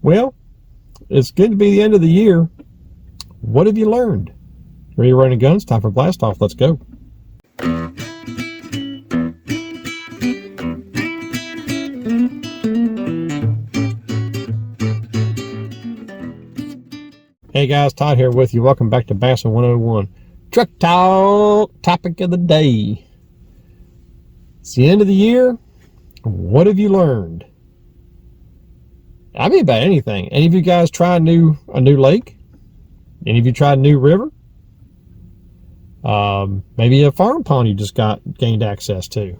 Well, it's good to be the end of the year. What have you learned? Ready to run and guns? Time for blast off. Let's go. Hey guys, Todd here with you. Welcome back to Bassin 101. Truck Talk topic of the day. It's the end of the year. What have you learned? I mean, about anything. Any of you guys try a new lake? Any of you tried a new river? Maybe a farm pond you just gained access to.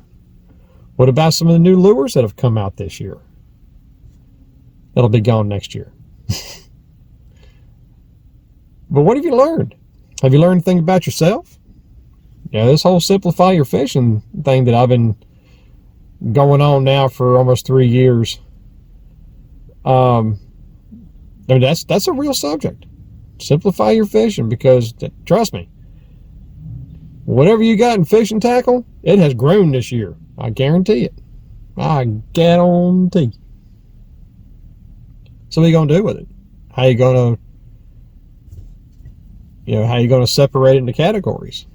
What about some of the new lures that have come out this year? That'll be gone next year. But what have you learned? Have you learned anything about yourself? Yeah, this whole simplify your fishing thing that I've been going on now for almost 3 years. I mean, that's a real subject. Simplify your fishing, because trust me, whatever you got in fishing tackle, it has grown this year. I guarantee it. I guarantee. So what are you gonna do with it? How you gonna separate it into categories?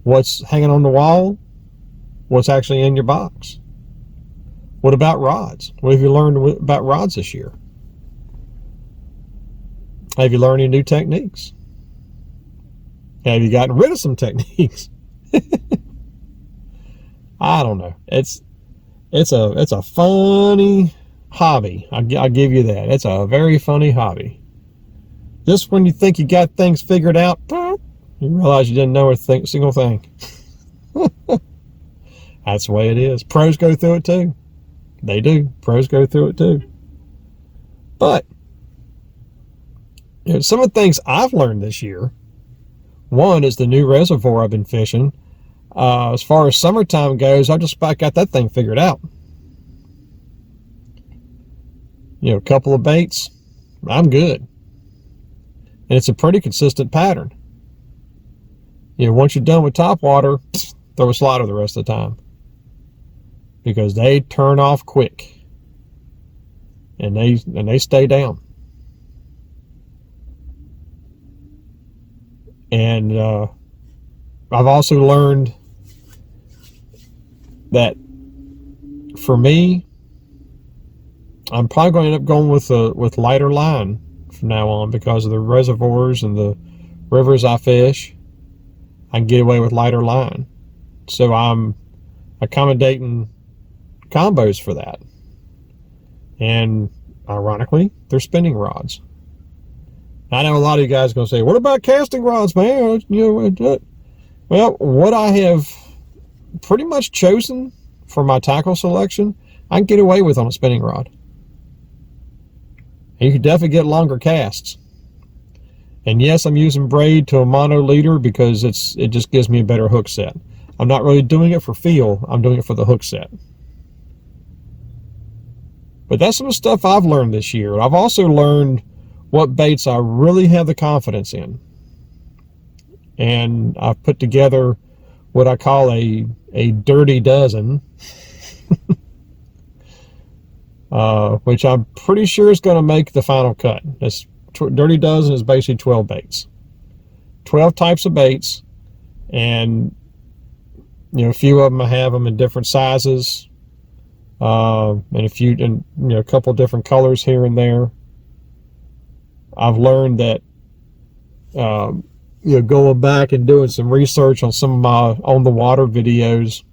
What's hanging on the wall? What's actually in your box? What about rods? What have you learned about rods this year? Have you learned any new techniques? Have you gotten rid of some techniques? I don't know. It's a funny hobby. I'll give you that. It's a very funny hobby. Just when you think you got things figured out, you realize you didn't know a single thing. That's the way it is. Pros go through it too. They do. Pros go through it too. But some of the things I've learned this year, one is the new reservoir I've been fishing. As far as summertime goes, I just about got that thing figured out. A couple of baits, I'm good. And it's a pretty consistent pattern. Once you're done with topwater, throw a slider the rest of the time, because they turn off quick and they stay down. And I've also learned that for me, I'm probably going to end up going with lighter line from now on, because of the reservoirs and the rivers I fish. I can get away with lighter line. So I'm accommodating combos for that. And ironically, they're spinning rods. I know a lot of you guys are going to say, what about casting rods, man? Well, what I have pretty much chosen for my tackle selection, I can get away with on a spinning rod. And you can definitely get longer casts. And yes, I'm using braid to a mono leader because it just gives me a better hook set. I'm not really doing it for feel, I'm doing it for the hook set. But that's some of the stuff I've learned this year. I've also learned what baits I really have the confidence in. And I've put together what I call a dirty dozen, which I'm pretty sure is going to make the final cut. This dirty dozen is basically 12 baits. 12 types of baits, and a few of them I have them in different sizes, and a couple different colors here and there. I've learned that going back and doing some research on some of my on the water videos,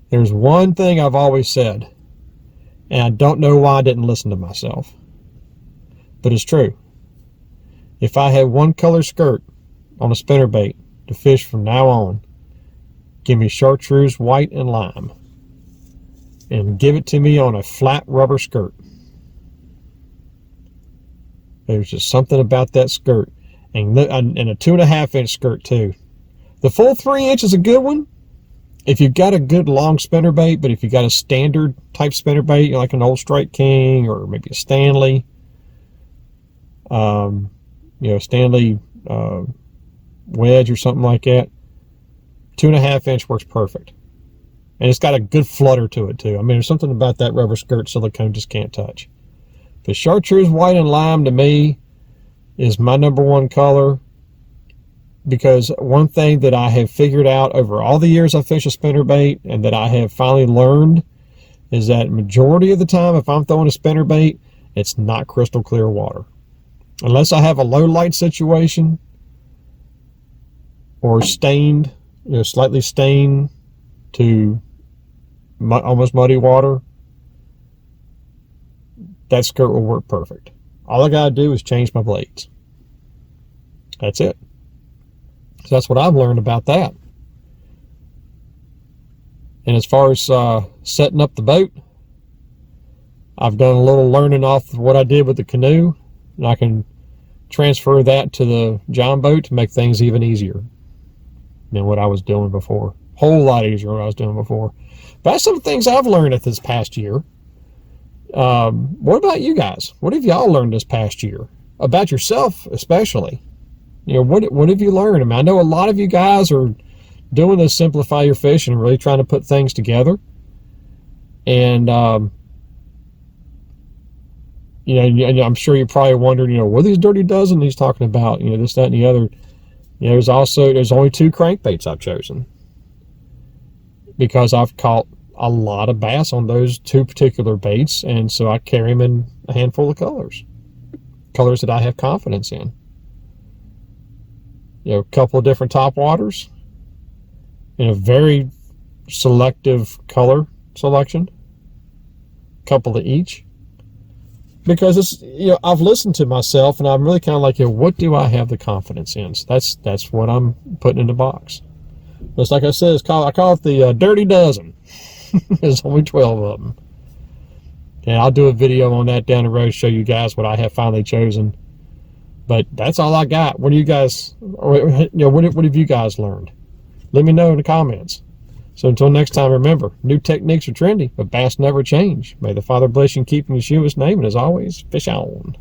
there's one thing I've always said, and I don't know why I didn't listen to myself, but it's true. If I had one color skirt on a spinnerbait to fish from now on, give me chartreuse, white, and lime, and give it to me on a flat rubber skirt. There's just something about that skirt, and a 2.5 inch skirt too. The full 3 inch is a good one if you've got a good long spinnerbait, but if you got a standard type spinnerbait, like an old Strike King or maybe a Stanley, Stanley wedge or something like that, 2.5 inch works perfect. And it's got a good flutter to it too. I mean, there's something about that rubber skirt silicone just can't touch. The chartreuse white and lime to me is my number one color, because one thing that I have figured out over all the years I fish a spinnerbait, and that I have finally learned, is that majority of the time if I'm throwing a spinnerbait, it's not crystal clear water. Unless I have a low light situation or stained, slightly stained to almost muddy water, that skirt will work perfect. All I gotta do is change my blades. That's it. So that's what I've learned about that. And as far as setting up the boat, I've done a little learning off of what I did with the canoe, and I can transfer that to the John boat to make things even easier than what I was doing before. Whole lot easier than what I was doing before. But that's some things I've learned this past year. What about you guys? What have y'all learned this past year? About yourself, especially. What have you learned? I mean, I know a lot of you guys are doing this Simplify Your Fishing and really trying to put things together. And, I'm sure you're probably wondering, what are these Dirty Dozen he's talking about? This, that, and the other. There's only 2 crankbaits I've chosen, because I've caught a lot of bass on those 2 particular baits, and so I carry them in a handful of colors that I have confidence in. A couple of different top waters, a very selective color selection, a couple of each, because it's, I've listened to myself, and I'm really kind of like, what do I have the confidence in? So that's what I'm putting in the box. Just like I said, I call it the Dirty Dozen. There's only 12 of them. And I'll do a video on that down the road, show you guys what I have finally chosen. But that's all I got. What do you guys, what have you guys learned? Let me know in the comments. So until next time, remember, new techniques are trendy, but bass never change. May the Father bless you and keep you in Yeshua's name, and as always, fish on.